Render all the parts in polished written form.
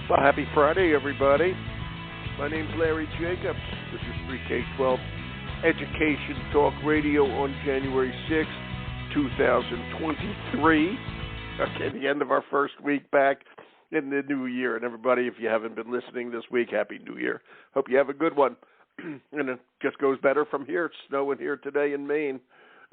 Well, happy Friday, everybody. My name's Larry Jacobs. This is Pre-K-12 Education Talk Radio on January 6th, 2023. Okay, the end of our first week back in the new year. And everybody, if you haven't been listening this week, Happy New Year. Hope you have a good one. And it just goes better from here. It's snowing here today in Maine.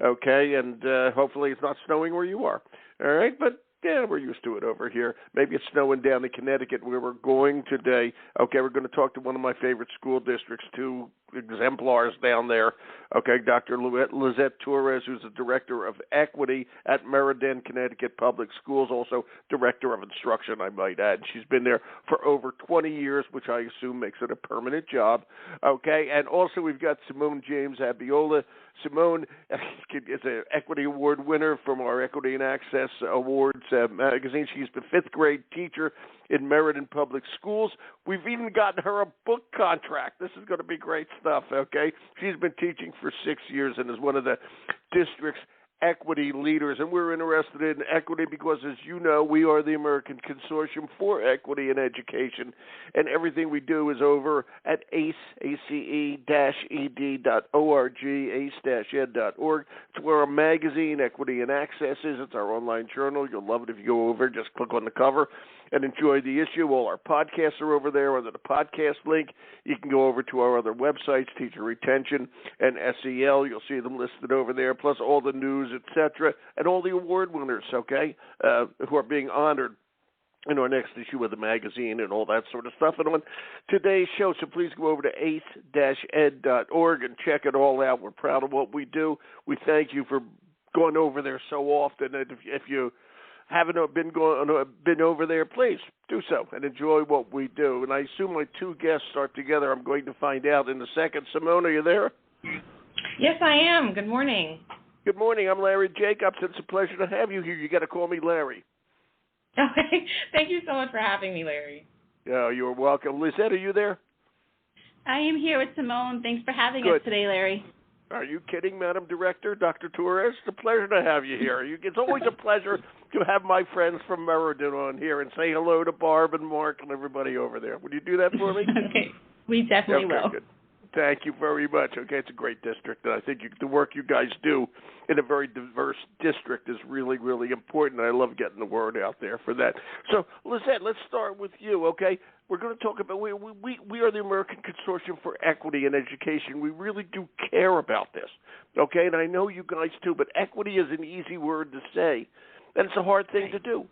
Okay, and hopefully it's not snowing where you are. All right, but yeah, we're used to it over here. Maybe it's snowing down in Connecticut where we're going today. Okay, we're going to talk to one of my favorite school districts, two exemplars down there. Okay, Dr. Lysette Torres, who's the Director of Equity at MERIDEN, Connecticut Public Schools, also Director of Instruction, I might add. She's been there for over 20 years, which I assume makes it a permanent job. Okay, and also we've got Symone James Abiola. Symone is an Equity Award winner from our Equity and Access Awards magazine. She's the fifth grade teacher in Meriden Public Schools. We've even gotten her a book contract. This is going to be great stuff, okay? She's been teaching for 6 years and is one of the district's equity leaders, and we're interested in equity because, as you know, we are the American Consortium for Equity in Education, and everything we do is over at ace-ed.org, ace-ed.org. It's where our magazine, Equity and Access, is. It's our online journal. You'll love it if you go over, just click on the cover and enjoy the issue. All our podcasts are over there under the podcast link. You can go over to our other websites, Teacher Retention and SEL. You'll see them listed over there, plus all the news, etc., and all the award winners, okay, who are being honored in our next issue of the magazine and all that sort of stuff. And on today's show, so please go over to ace-ed.org and check it all out. We're proud of what we do. We thank you for going over there so often. And if you haven't been over there, please do so and enjoy what we do. And I assume my two guests are together. I'm going to find out in a second. Symone, are you there? Yes, I am. Good morning. Good morning. I'm Larry Jacobs. It's a pleasure to have you here. You got to call me Larry. Okay. Thank you so much for having me, Larry. Oh, you're welcome. Lysette, are you there? I am here with Symone. Thanks for having us today, Larry. Are you kidding, Madam Director, Dr. Torres? It's a pleasure to have you here. It's always a pleasure to have my friends from Meriden on here and say hello to Barb and Mark and everybody over there. Would you do that for me? Okay. We definitely will. Good. Thank you very much. Okay, it's a great district, and I think the work you guys do in a very diverse district is really, really important, and I love getting the word out there for that. So, Lysette, let's start with you, okay? We're going to talk about, we are the American Consortium for Equity in Education. We really do care about this, okay? And I know you guys too, but equity is an easy word to say, and it's a hard thing to do.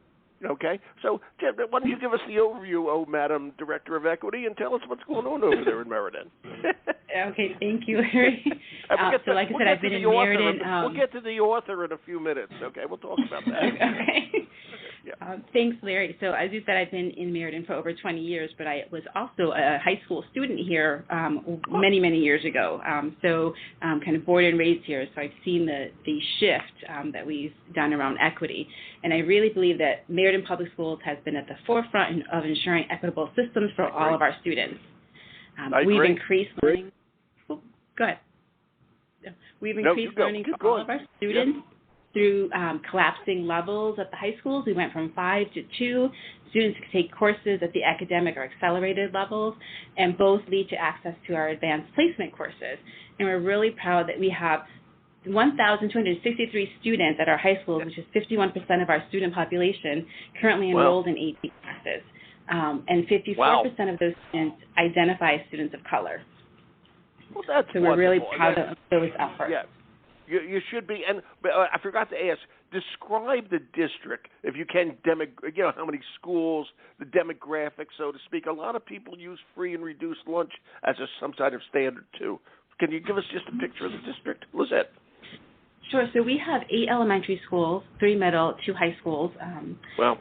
Okay, so Jim, why don't you give us the overview, Madam Director of Equity, and tell us what's going on over there in Meriden. Okay, thank you, Larry. So like I said, I've been in Meriden. We'll get to the author in a few minutes, okay? We'll talk about that. Okay. Yeah. Thanks, Larry. So as you said, I've been in Meriden for over 20 years, but I was also a high school student here many, many years ago. Kind of born and raised here, so I've seen the shift that we've done around equity. And I really believe that Meriden Public Schools has been at the forefront of ensuring equitable systems for all of our students. We've increased learning. Oh, go ahead. We've increased learning for all of our students through collapsing levels at the high schools. We went from 5 to 2. Students can take courses at the academic or accelerated levels, and both lead to access to our advanced placement courses. And we're really proud that we have 1,263 students at our high schools, which is 51% of our student population, currently enrolled in 18 classes. And 54% of those students identify as students of color. Well, that's so we're really proud of those efforts. Yeah. You should be, and I forgot to ask, describe the district, if you can, how many schools, the demographics, so to speak. A lot of people use free and reduced lunch as some sort of standard, too. Can you give us just a picture of the district? Lysette? Sure. So we have 8 elementary schools, 3 middle, 2 high schools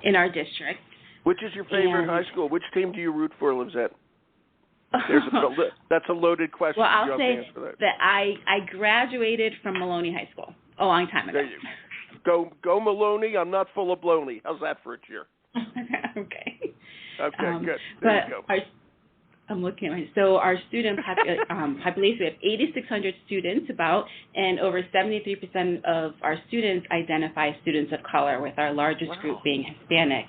in our district. Which is your favorite high school? Which team do you root for, Lysette? That's a loaded question. Well, I'll say that I graduated from Maloney High School a long time ago. Go Maloney. I'm not full of baloney. How's that for a cheer? Okay. Okay, good. There you go. I'm looking at so our student population, we have 8,600 students and over 73% of our students identify as students of color, with our largest group being Hispanic,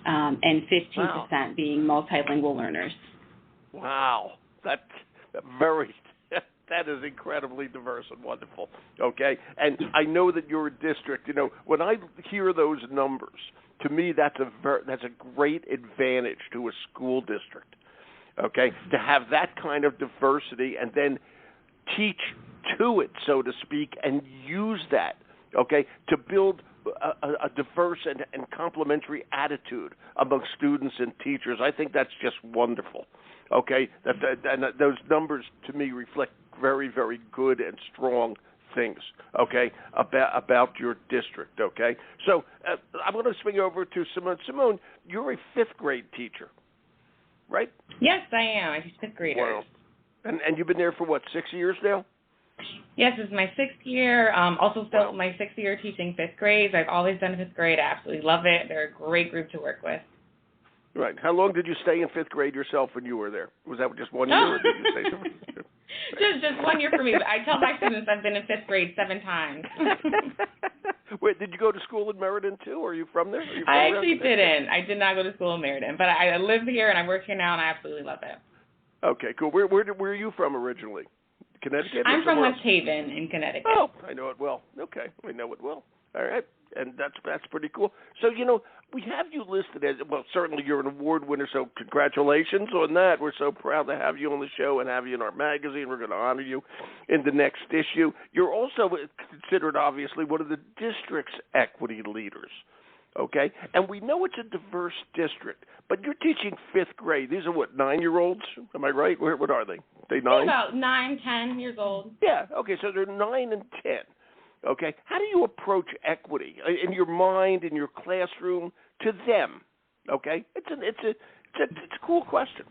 and 15% being multilingual learners. Wow, that's very. That is incredibly diverse and wonderful. Okay, and I know that you're a district. When I hear those numbers, to me that's a great advantage to a school district. Okay, to have that kind of diversity and then teach to it, so to speak, and use that. Okay, to build a diverse and complementary attitude among students and teachers. I think that's just wonderful. Okay, and those numbers to me reflect very, very good and strong things. Okay, about your district. Okay, so I'm going to swing over to Symone. Symone, you're a fifth grade teacher, right? Yes, I am. I teach fifth graders. Wow. And you've been there for what, 6 years now? Yes, this is my 6th year. Also still my 6th year teaching fifth grades. I've always done fifth grade. I absolutely love it. They're a great group to work with. Right. How long did you stay in fifth grade yourself when you were there? Was that just 1 year, or did you stay somewhere? Just 1 year for me. I tell my students I've been in fifth grade 7 times. Wait, did you go to school in Meriden too? Or are you from there? I actually didn't. I did not go to school in Meriden, but I live here and I work here now, and I absolutely love it. Okay, cool. Where are you from originally? Connecticut? I'm from West Haven in Connecticut. Oh, I know it well. Okay, I know it well. All right, and that's pretty cool. So, we have you listed as, well, certainly you're an award winner, so congratulations on that. We're so proud to have you on the show and have you in our magazine. We're going to honor you in the next issue. You're also considered, obviously, one of the district's equity leaders, okay? And we know it's a diverse district, but you're teaching fifth grade. These are, what, 9-year-olds? Am I right? What are they? They 9? They're about 9, 10 years old. Yeah, okay, so they're 9 and 10. Okay, how do you approach equity in your mind, in your classroom, to them? Okay, it's a cool question.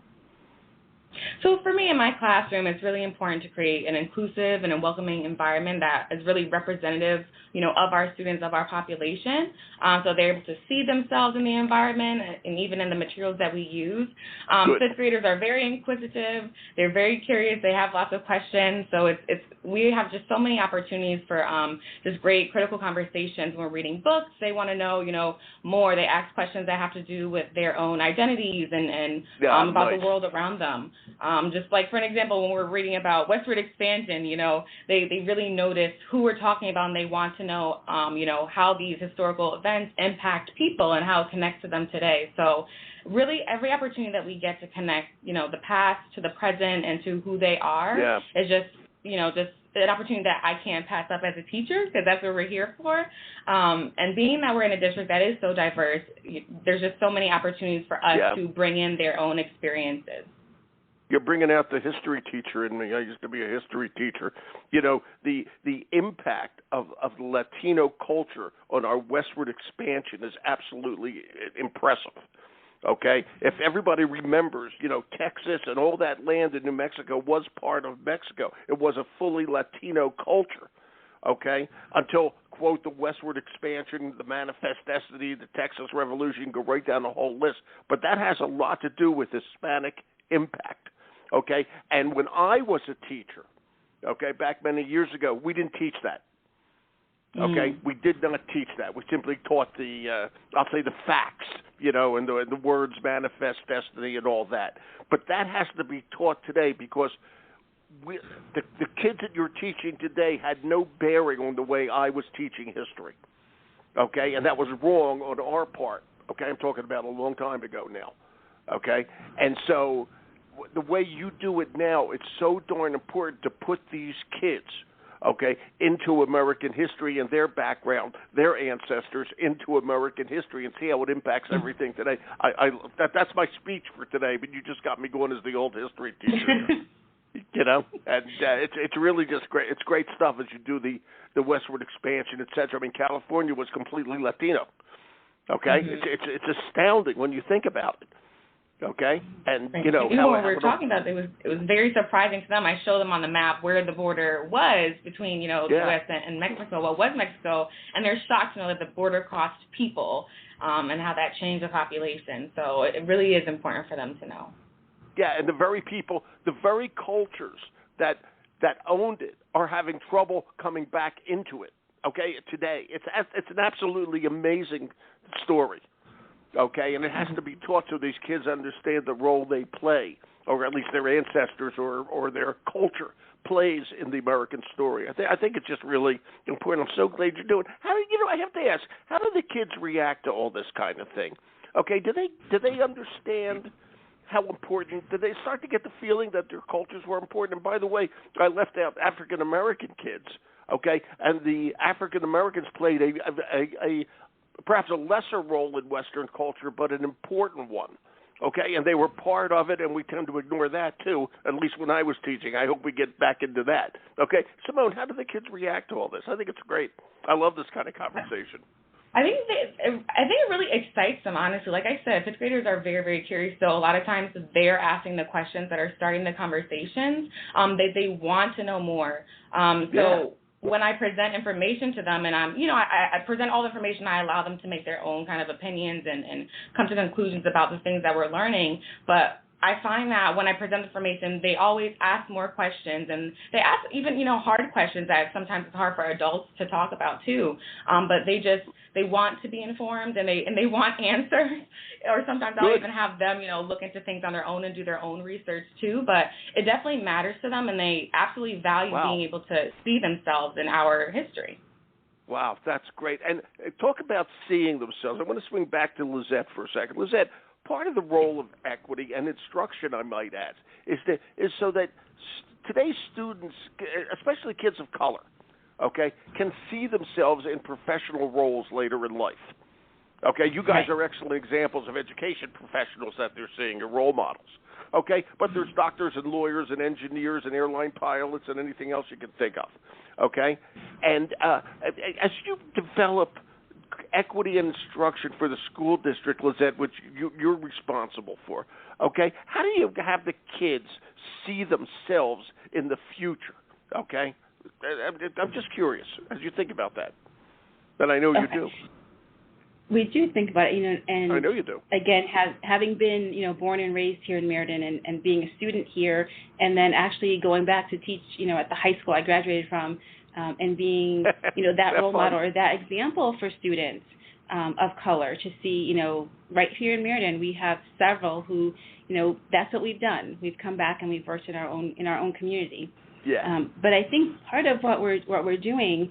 So for me in my classroom, it's really important to create an inclusive and a welcoming environment that is really representative, of our students, of our population. So they're able to see themselves in the environment and even in the materials that we use. Fifth graders are very inquisitive. They're very curious. They have lots of questions. So we have just so many opportunities for just great critical conversations when we're reading books. They want to know, more. They ask questions that have to do with their own identities and about the world around them. Just like, for an example, when we're reading about westward expansion, they really notice who we're talking about, and they want to know, how these historical events impact people and how it connects to them today. So really every opportunity that we get to connect, the past to the present and to who they are is just an opportunity that I can't pass up as a teacher, because that's what we're here for. And being that we're in a district that is so diverse, there's just so many opportunities for us to bring in their own experiences. You're bringing out the history teacher in me. I used to be a history teacher. The impact of Latino culture on our westward expansion is absolutely impressive. Okay? If everybody remembers, Texas and all that land in New Mexico was part of Mexico. It was a fully Latino culture. Okay? Until, quote, the westward expansion, the manifest destiny, the Texas Revolution, go right down the whole list. But that has a lot to do with Hispanic impact. Okay, and when I was a teacher, back many years ago, we didn't teach that. Okay, we did not teach that. We simply taught the facts, and the words manifest destiny and all that. But that has to be taught today, because the kids that you're teaching today had no bearing on the way I was teaching history. Okay, and that was wrong on our part. Okay, I'm talking about a long time ago now. Okay, and so the way you do it now, it's so darn important to put these kids, into American history and their background, their ancestors into American history, and see how it impacts everything today. That's my speech for today, but you just got me going as the old history teacher. And it's really just great. It's great stuff as you do the westward expansion, et cetera. I mean, California was completely Latino. Okay, it's astounding when you think about it. Okay, and when we were talking about it, it was very surprising to them. I showed them on the map where the border was between the U.S. and Mexico. What was Mexico? And they're shocked to know that the border crossed people, and how that changed the population. So it really is important for them to know. Yeah, and the very people, the very cultures that owned it are having trouble coming back into it. Okay, today it's an absolutely amazing story. Okay, and it has to be taught so these kids understand the role they play, or at least their ancestors or their culture plays in the American story. I think it's just really important. I'm so glad you're doing. I have to ask, how do the kids react to all this kind of thing? Okay, do they understand how important? Did they start to get the feeling that their cultures were important? And by the way, I left out African American kids. Okay, and the African Americans played a perhaps a lesser role in Western culture, but an important one. Okay, and they were part of it, and we tend to ignore that too, at least when I was teaching. I hope we get back into that. Okay, Symone, how do the kids react to all this? I think it's great. I love this kind of conversation. I think it really excites them, honestly. Like I said, fifth graders are very, very curious. So a lot of times they're asking the questions that are starting the conversations. They want to know more. When I present information to them, and I present all the information, I allow them to make their own kind of opinions and come to conclusions about the things that we're learning. But I find that when I present information, they always ask more questions, and they ask even, hard questions that sometimes it's hard for adults to talk about too. But they want to be informed, and they want answers. Or sometimes I'll even have them, look into things on their own and do their own research too. But it definitely matters to them, and they absolutely value being able to see themselves in our history. Wow, that's great. And talk about seeing themselves. I want to swing back to Lysette for a second. Lysette, part of the role of equity and instruction, I might add, is so that today's students, especially kids of color, okay, can see themselves in professional roles later in life. Okay, you guys are excellent examples of education professionals that they're seeing, your role models. Okay, but there's doctors and lawyers and engineers and airline pilots and anything else you can think of. Okay, and as you develop equity and instruction for the school district, Lysette, which you're responsible for, okay, how do you have the kids see themselves in the future? Okay, I'm just curious as you think about that. But I know you do. We do think about it, and I know you do. Again, having been, born and raised here in Meriden and being a student here, and then actually going back to teach, at the high school I graduated from, and being, that role model or that example for students of color to see, right here in Meriden, we have several who, that's what we've done. We've come back and we've worked in our own community. Yeah. But I think part of what we're doing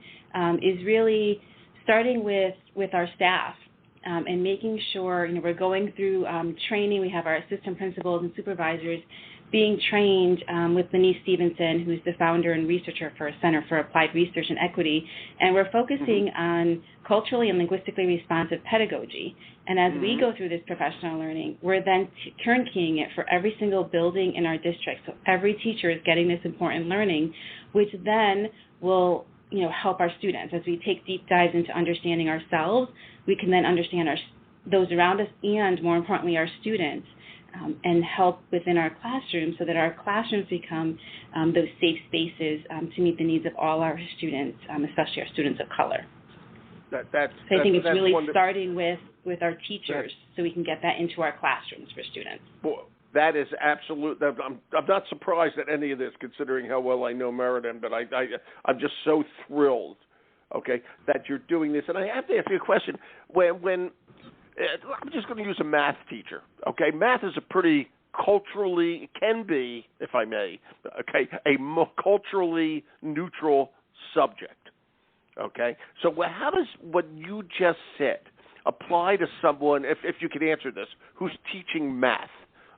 is really starting with our staff and making sure, we're going through training. We have our assistant principals and supervisors being trained with Denise Stevenson, who's the founder and researcher for Center for Applied Research and Equity, and we're focusing on culturally and linguistically responsive pedagogy. And as we go through this professional learning, we're then turnkeying it for every single building in our district. So every teacher is getting this important learning, which then will help our students. As we take deep dives into understanding ourselves, we can then understand those around us and, more importantly, our students, and help within our classrooms so that our classrooms become those safe spaces to meet the needs of all our students, especially our students of color. So I think it's really starting with our teachers so we can get that into our classrooms for students. Well, that is absolute. I'm not surprised at any of this, considering how well I know Meriden, but I'm just so thrilled, okay, that you're doing this. And I have to ask you a question. When I'm just going to use a math teacher, okay? Math is a pretty culturally, can be, if I may, okay, a culturally neutral subject, okay? So how does what you just said apply to someone, if you can answer this, who's teaching math?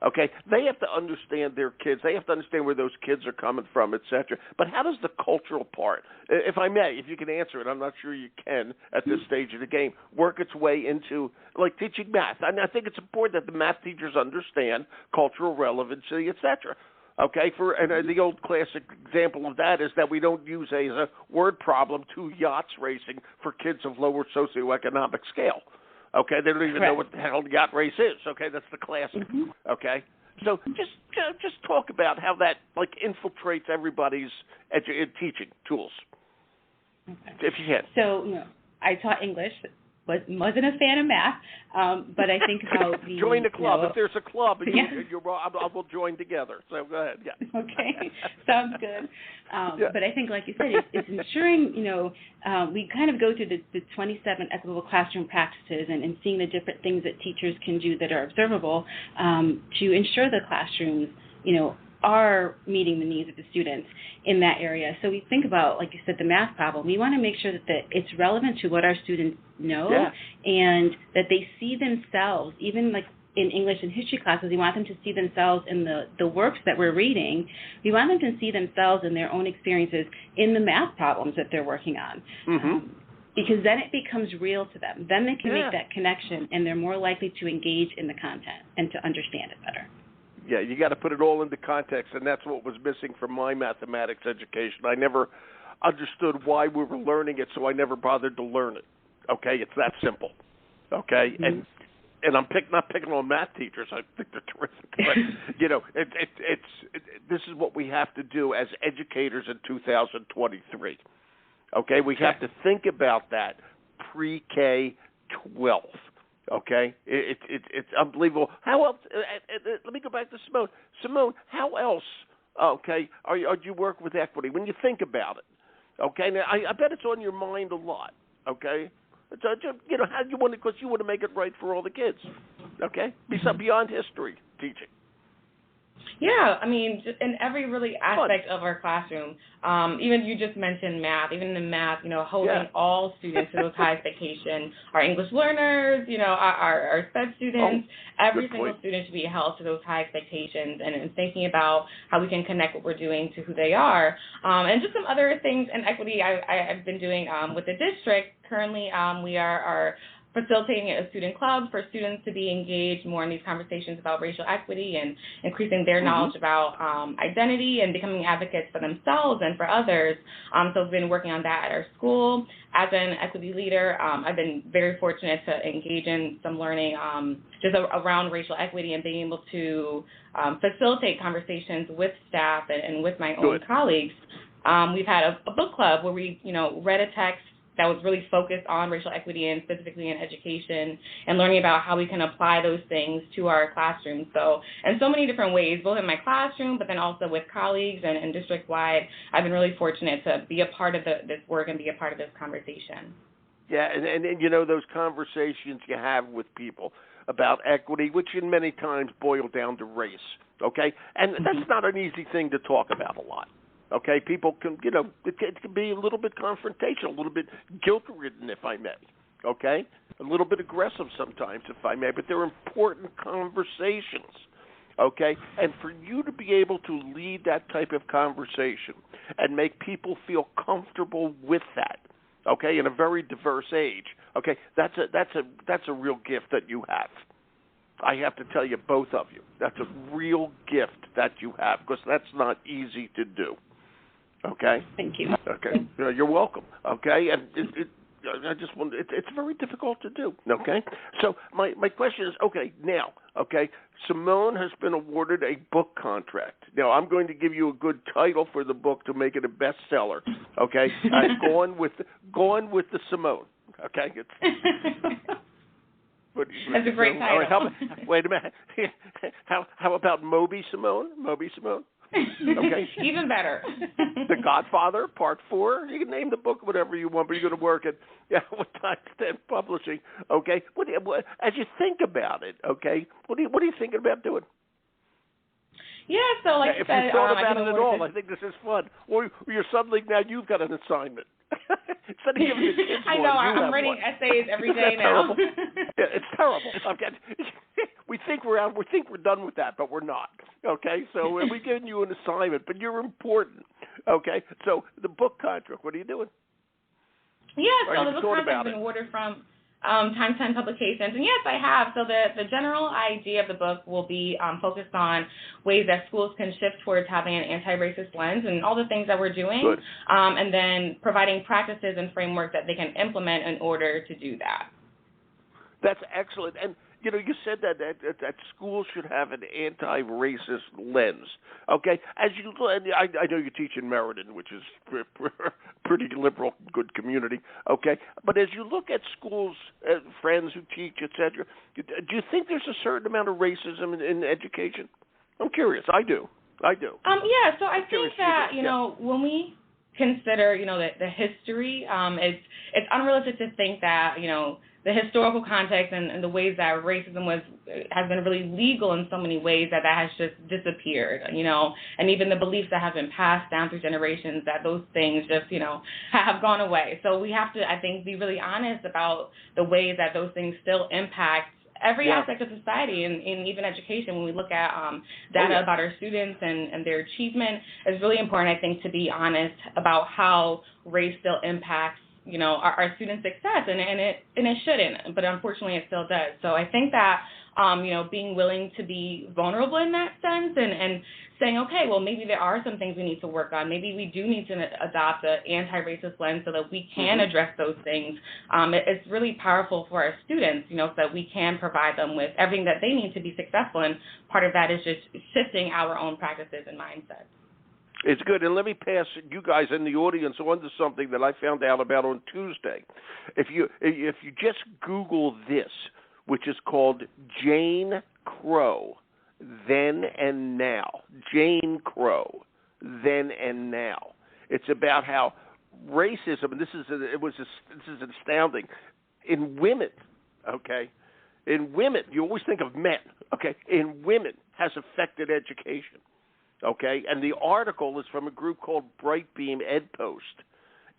Okay, they have to understand their kids. They have to understand where those kids are coming from, et cetera. But how does the cultural part, if I may, if you can answer it, I'm not sure you can at this stage of the game, work its way into, like, teaching math? I think it's important that the math teachers understand cultural relevancy, et cetera. Okay, and the old classic example of that is that we don't use as a word problem two yachts racing for kids of lower socioeconomic scale. Okay, they don't even know what the hell the yacht race is. Okay, that's the classic. Okay, so just talk about how that infiltrates everybody's teaching tools, if you can. So I taught English wasn't a fan of math, but I think about the join the club. If there's a club, yeah. I will join together. So go ahead. Yeah. Okay, sounds good. But I think, like you said, it's ensuring, we kind of go through the 27 equitable classroom practices and seeing the different things that teachers can do that are observable to ensure the classrooms, are meeting the needs of the students in that area. So we think about, like you said, the math problem. We want to make sure that it's relevant to what our students know and that they see themselves, even like in English and history classes, we want them to see themselves in the works that we're reading. We want them to see themselves in their own experiences in the math problems that they're working on. Mm-hmm. Because then it becomes real to them. Then they can make that connection, and they're more likely to engage in the content and to understand it better. Yeah, you got to put it all into context, and that's what was missing from my mathematics education. I never understood why we were learning it, so I never bothered to learn it. Okay, it's that simple. Okay, mm-hmm. and I'm not picking on math teachers. I think they're terrific. But this is what we have to do as educators in 2023. Okay, we have to think about that pre-K 12. Okay, it's unbelievable. How else? Let me go back to Symone. Symone, how else? Okay, are you work with equity when you think about it? Okay, now I bet it's on your mind a lot. Okay, how do you want to? Because you want to make it right for all the kids. Okay, beyond history teaching. Yeah, I mean, just in every really aspect of our classroom. Even you just mentioned math. Even in math, holding all students to those high expectations. Our English learners, our SPED students, every single student should be held to those high expectations and thinking about how we can connect what we're doing to who they are. And just some other things in equity I've been doing with the district. Currently, we are facilitating a student club for students to be engaged more in these conversations about racial equity and increasing their knowledge about identity and becoming advocates for themselves and for others. So I've been working on that at our school. As an equity leader, I've been very fortunate to engage in some learning just around racial equity and being able to facilitate conversations with staff and with my own colleagues. We've had a book club where we, read a text that was really focused on racial equity and specifically in education and learning about how we can apply those things to our classroom. So in so many different ways, both in my classroom, but then also with colleagues and district-wide, I've been really fortunate to be a part of this work and be a part of this conversation. Yeah, and those conversations you have with people about equity, which in many times boil down to race, okay? And that's not an easy thing to talk about a lot. Okay, people can, it can be a little bit confrontational, a little bit guilt-ridden, if I may. Okay, a little bit aggressive sometimes, if I may, but they're important conversations. Okay, and for you to be able to lead that type of conversation and make people feel comfortable with that, okay, in a very diverse age, okay, that's a real gift that you have. I have to tell you, both of you, that's a real gift that you have because that's not easy to do. Okay. Thank you. Okay. You're welcome. Okay. And it's very difficult to do. Okay. So my question is, okay, now, okay, Symone has been awarded a book contract. Now I'm going to give you a good title for the book to make it a bestseller. Okay. Gone with the Symone. Okay. That's a great title. All right, wait a minute. How about Moby Symone? Moby Symone. Okay. Even better. The Godfather, Part 4. You can name the book whatever you want, but you're going to work at what Time Stand Publishing. Okay. As you think about it, okay, what are you thinking about doing? Yeah, so like if you thought about it at all, I think this is fun. Or you're suddenly now you've got an assignment. Instead of giving the kids I know. I'm writing essays every day now. Yeah, it's terrible. Okay. We think we're done with that, but we're not. Okay, so we're giving you an assignment, but you're important. Okay, so the book contract. What are you doing? Yeah, so the book contract has been awarded from Time 10 Publications, and yes, I have. So the general idea of the book will be focused on ways that schools can shift towards having an anti-racist lens and all the things that we're doing, and then providing practices and frameworks that they can implement in order to do that. That's excellent. And, you said that schools should have an anti-racist lens. Okay, as you, I know you teach in Meriden, which is pretty liberal, good community. Okay, but as you look at schools, friends who teach, etc., do you think there's a certain amount of racism in education? I'm curious. I do. Yeah. So I think that when we consider the history, it's unrealistic to think that the historical context and the ways that racism has been really legal in so many ways that has just disappeared, and even the beliefs that have been passed down through generations, that those things just, have gone away. So we have to, I think, be really honest about the ways that those things still impact every aspect of society and even education. When we look at data about our students and their achievement, it's really important, I think, to be honest about how race still impacts our students' success, and it shouldn't, but unfortunately it still does. So I think that being willing to be vulnerable in that sense and saying, okay, well, maybe there are some things we need to work on. Maybe we do need to adopt an anti-racist lens so that we can address those things. It's really powerful for our students, so that we can provide them with everything that they need to be successful, and part of that is just shifting our own practices and mindsets. It's good, and let me pass you guys in the audience on to something that I found out about on Tuesday. If you just Google this, which is called Jane Crow, Then and Now. Jane Crow, Then and Now. It's about how racism, and this is astounding, in women. Okay, in women, you always think of men. Okay, in women has affected education. Okay, and the article is from a group called Brightbeam EdPost,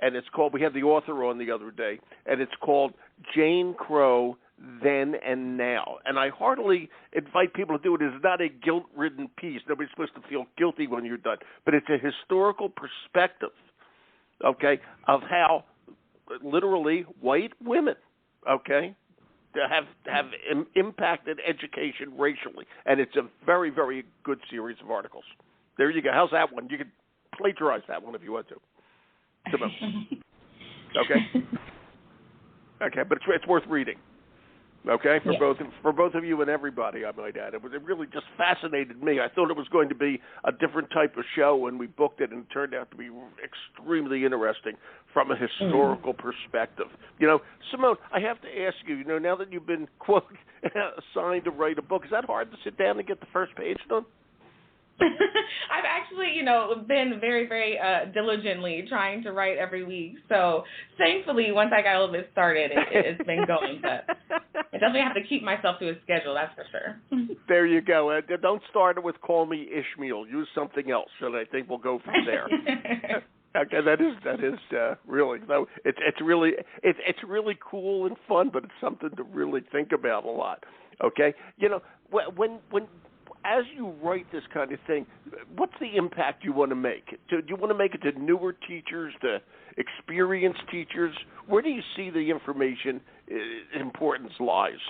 and it's called, we had the author on the other day, and it's called Jane Crow, Then and Now. And I heartily invite people to do it. It's not a guilt-ridden piece. Nobody's supposed to feel guilty when you're done, but it's a historical perspective, okay, of how literally white women, okay, have impacted education racially, and it's a very, very good series of articles. There you go. How's that one? You can plagiarize that one if you want to. Okay, but it's worth reading. Okay, for both of you and everybody, I might add. It really just fascinated me. I thought it was going to be a different type of show when we booked it, and it turned out to be extremely interesting from a historical perspective. Symone, I have to ask you, now that you've been, quote, assigned to write a book, is that hard to sit down and get the first page done? I've actually, been very, very diligently trying to write every week. So thankfully, once I got a little bit started, it's been going. But I definitely have to keep myself to a schedule, that's for sure. There you go. Don't start it with "Call Me Ishmael." Use something else, and I think we'll go from there. Okay, that is really, no, it's really cool and fun, but it's something to really think about a lot. Okay, when as you write this kind of thing, what's the impact you want to make? Do you want to make it to newer teachers, to experienced teachers? Where do you see the information importance lies?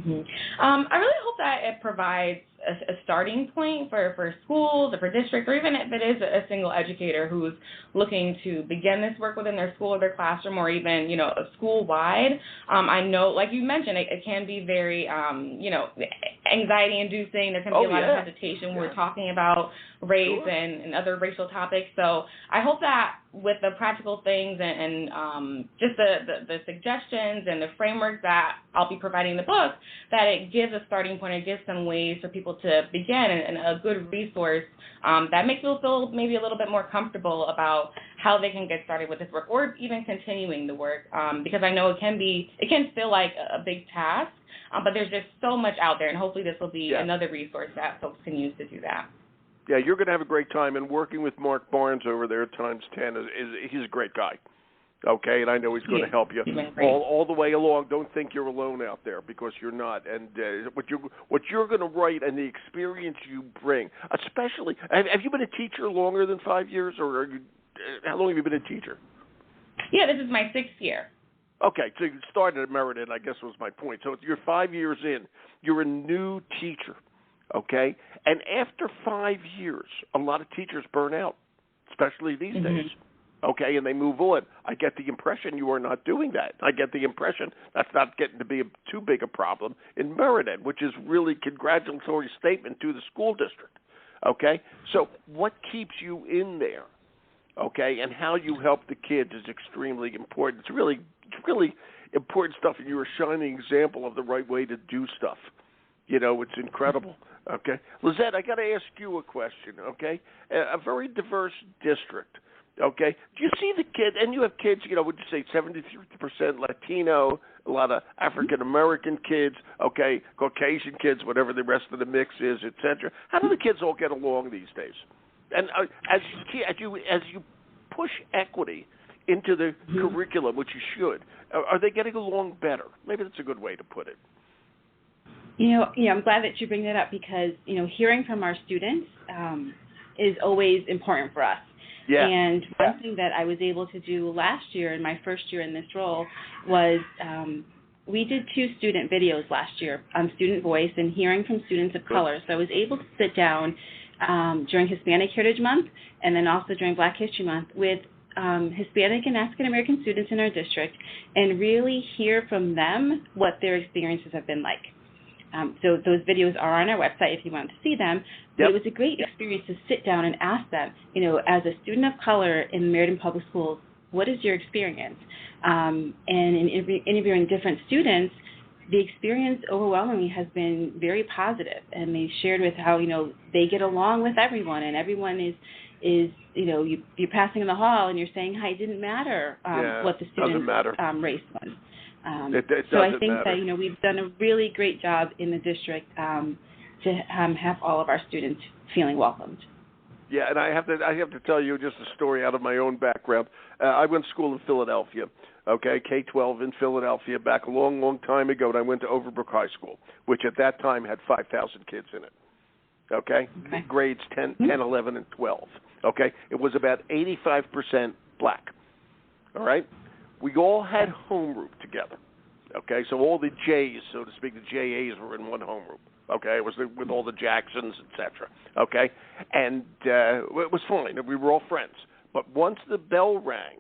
I really hope that it provides a starting point for schools or for districts, or even if it is a single educator who's looking to begin this work within their school or their classroom, or even, school-wide. I know, like you mentioned, it can be very, anxiety-inducing. There can be a lot of hesitation when we're talking about race and other racial topics. So I hope that with the practical things and just the suggestions and the framework that I'll be providing in the book, that it gives a starting point, it gives some ways for people to begin, and a good resource that makes people feel maybe a little bit more comfortable about how they can get started with this work, or even continuing the work, because I know it can feel like a big task, but there's just so much out there, and hopefully this will be another resource that folks can use to do that. Yeah, you're going to have a great time, and working with Mark Barnes over there at Times 10 he's a great guy. Okay, and I know he's going to help you all the way along. Don't think you're alone out there, because you're not. And what you're going to write and the experience you bring, especially, have you been a teacher longer than 5 years, or how long have you been a teacher? Yeah, this is my 6th year. Okay, so you started at Meriden, I guess was my point. So you're 5 years in. You're a new teacher, okay? And after 5 years, a lot of teachers burn out, especially these days. okay, and they move on. I get the impression you are not doing that. I get the impression that's not getting to be too big a problem in MERIDEN, which is really congratulatory statement to the school district, okay? So what keeps you in there, okay, and how you help the kids is extremely important. It's really important stuff, and you're a shining example of the right way to do stuff. You know, it's incredible, okay? Lysette, I got to ask you a question, okay? A very diverse district, okay? Do you see the kids, and you have kids, you know, would you say 73% Latino, a lot of African-American kids, okay, Caucasian kids, whatever the rest of the mix is, et cetera. How do the kids all get along these days? And as you push equity into the curriculum, which you should, are they getting along better? Maybe that's a good way to put it. You know, I'm glad that you bring that up because, you know, hearing from our students is always important for us. Yeah. And one thing that I was able to do last year, in my first year in this role, was we did 2 student videos last year on student voice and hearing from students of color. So I was able to sit down during Hispanic Heritage Month and then also during Black History Month with Hispanic and African American students in our district and really hear from them what their experiences have been like. So those videos are on our website if you want to see them. But it was a great experience to sit down and ask them, you know, as a student of color in Meriden Public Schools, what is your experience? And in interviewing different students, the experience overwhelmingly has been very positive. And they shared with how, you know, they get along with everyone and everyone is you know, you're passing in the hall and you're saying hi, it didn't matter what the student's race was. So I think that, you know, we've done a really great job in the district to have all of our students feeling welcomed. Yeah, and I have to tell you just a story out of my own background. I went to school in Philadelphia, okay, K-12 in Philadelphia back a long, long time ago, and I went to Overbrook High School, which at that time had 5,000 kids in it, okay? Grades 10, 11, and 12, okay? It was about 85% black, all right? We all had homeroom together, okay? So all the J's, so to speak, the JAs were in one homeroom, okay? It was with all the Jacksons, et cetera, okay? And it was fine. We were all friends. But once the bell rang,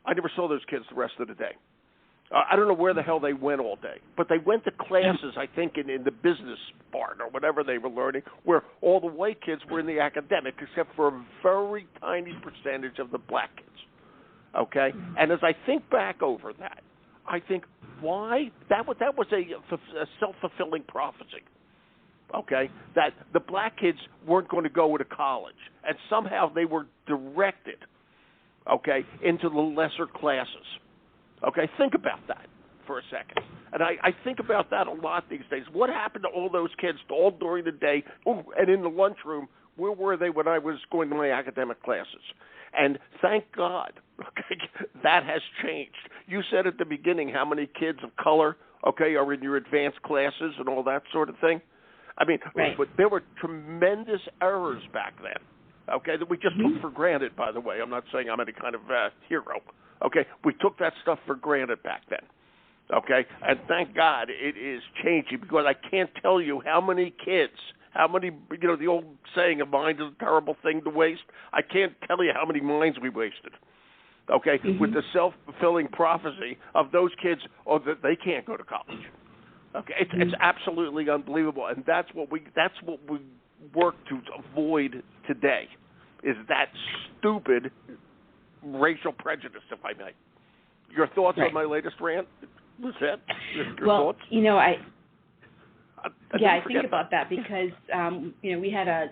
I never saw those kids the rest of the day. I don't know where the hell they went all day, but they went to classes, I think, in the business part or whatever they were learning, where all the white kids were in the academic, except for a very tiny percentage of the black kids. Okay, and as I think back over that, I think why that was a self-fulfilling prophecy. Okay, that the black kids weren't going to go to college, and somehow they were directed, okay, into the lesser classes. Okay, think about that for a second, and I think about that a lot these days. What happened to all those kids all during the day and in the lunchroom? Where were they when I was going to my academic classes? And thank God, okay, that has changed. You said at the beginning how many kids of color, okay, are in your advanced classes and all that sort of thing. I mean, but there were tremendous errors back then, okay, that we just took for granted, by the way. I'm not saying I'm any kind of hero, okay. We took that stuff for granted back then, okay, and thank God it is changing because I can't tell you how many kids, you know, the old saying, a mind is a terrible thing to waste. I can't tell you how many minds we wasted, okay, with the self-fulfilling prophecy of those kids, that they can't go to college. Okay, it's absolutely unbelievable, and that's what we work to avoid today, is that stupid racial prejudice, if I may. Your thoughts on my latest rant, Lysette? Your thoughts? You know, I think about that because, you know, we had a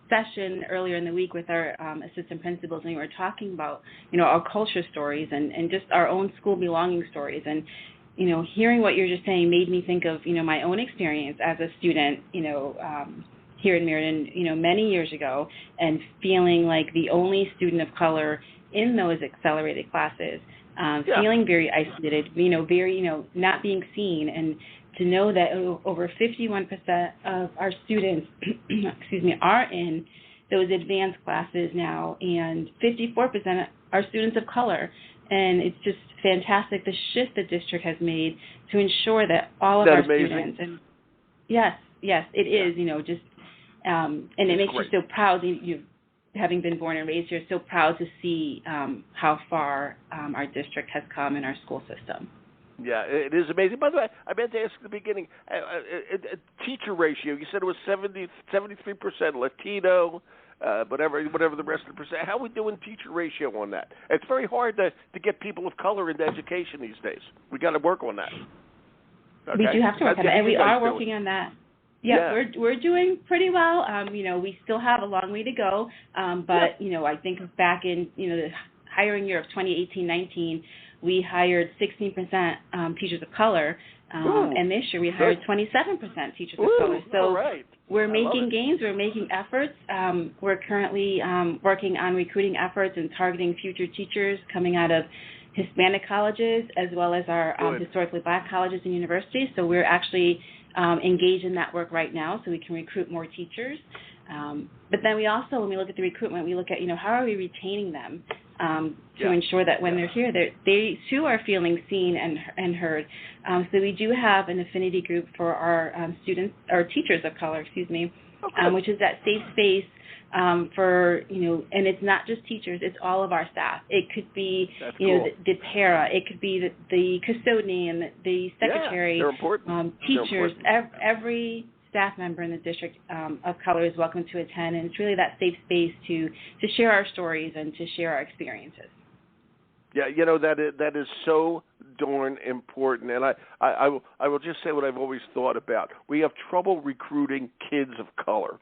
session earlier in the week with our assistant principals, and we were talking about, you know, our culture stories and just our own school belonging stories. And, you know, hearing what you're just saying made me think of, you know, my own experience as a student, you know, here in Meriden, you know, many years ago, and feeling like the only student of color in those accelerated classes, feeling very isolated, you know, very, you know, not being seen, and to know that over 51% of our students, are in those advanced classes now, and 54% are students of color. And it's just fantastic the shift the district has made to ensure that all of our students, and yes, it is, you know, just, and it makes you so proud. having been born and raised here, so proud to see how far our district has come in our school system. Yeah, it is amazing. By the way, I meant to ask at the beginning, teacher ratio, you said it was 73% Latino, whatever the rest of the percent. How are we doing teacher ratio on that? It's very hard to get people of color into education these days. We got to work on that. Okay? We do have to work on that, and we are working on that. Yeah, we're doing pretty well. We still have a long way to go, but I think back in the hiring year of 2018-19, we hired 16% teachers of color, and this year we hired 27% teachers of color. So we're making gains, we're making efforts. We're currently working on recruiting efforts and targeting future teachers coming out of Hispanic colleges as well as our historically black colleges and universities. So we're actually engaged in that work right now so we can recruit more teachers. But then we also, when we look at the recruitment, we look at, how are we retaining them to ensure that when they're here, they too are feeling seen and heard. So we do have an affinity group for our students, or teachers of color, which is that safe space for, and it's not just teachers, it's all of our staff. It could be, the para, it could be the custodian, the secretary, teachers, every staff member in the district of color is welcome to attend, and it's really that safe space to share our stories and to share our experiences. Yeah, that is so darn important, and I will just say what I've always thought about. We have trouble recruiting kids of color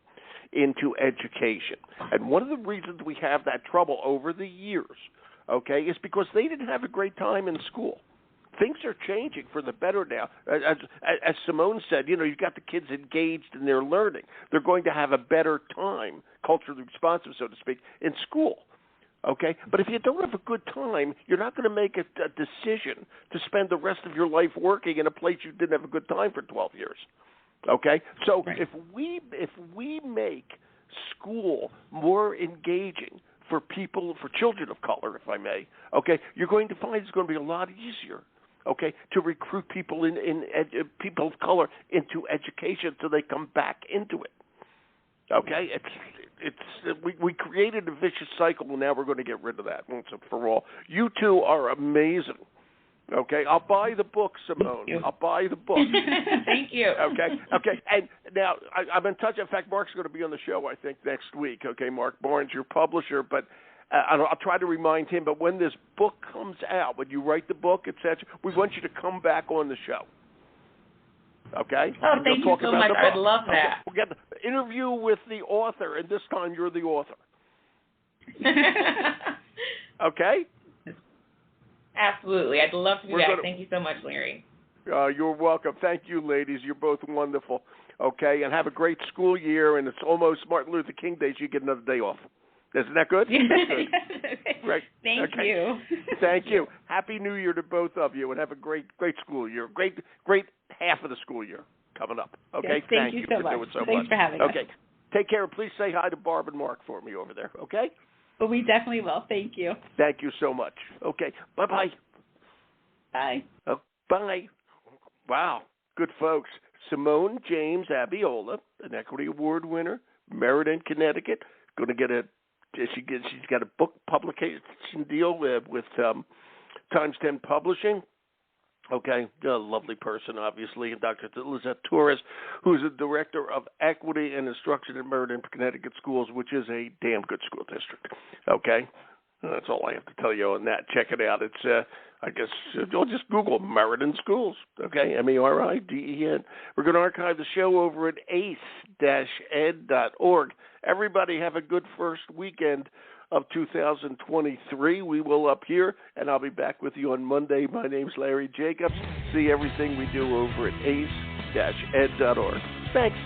into education, and one of the reasons we have that trouble over the years, is because they didn't have a great time in school. Things are changing for the better now. As Symone said, you've got the kids engaged in their learning. They're going to have a better time, culturally responsive, so to speak, in school. Okay? But if you don't have a good time, you're not going to make a decision to spend the rest of your life working in a place you didn't have a good time for 12 years. Okay? So if we make school more engaging for children of color, if I may, you're going to find it's going to be a lot easier, to recruit people people of color into education so they come back into it. Okay, we created a vicious cycle, and now we're going to get rid of that once and for all. You two are amazing. Okay, I'll buy the book, Symone. I'll buy the book. Thank you. Okay. And now I'm in touch. In fact, Mark's going to be on the show, I think, next week. Okay, Mark Barnes, your publisher, but I'll try to remind him. But when this book comes out, when you write the book, etc., we want you to come back on the show. Okay? Oh, thank you so much. I'd love that. We'll get the interview with the author, and this time you're the author. Okay? Absolutely. I'd love to do that. Thank you so much, Larry. You're welcome. Thank you, ladies. You're both wonderful. Okay? And have a great school year, and it's almost Martin Luther King Day, so you get another day off. Isn't that good? That's good. Right. Thank you. Thank you. Happy New Year to both of you, and have a great school year. Great half of the school year coming up. Okay. Yes, thank you so much. Doing so Thanks much. for having us. Okay. Take care. Please say hi to Barb and Mark for me over there. Okay. Well, we definitely will. Thank you. Thank you so much. Okay. Bye-bye. Bye. Bye. Wow. Good folks. Symone James Abiola, an Equity Award winner, MERIDEN, Connecticut, going to get she's got a book publication deal with Times 10 Publishing. Okay, a lovely person, obviously, and Dr. Lysette Torres, who's the Director of Equity and Instruction at MERIDEN Connecticut Schools, which is a damn good school district. Okay, that's all I have to tell you on that. Check it out. It's, I guess, you'll just Google MERIDEN Schools. Okay, MERIDEN. We're going to archive the show over at ace-ed.org. Everybody have a good first weekend of 2023. We will up here, and I'll be back with you on Monday. My name's Larry Jacobs. See everything we do over at ace-ed.org. Thanks.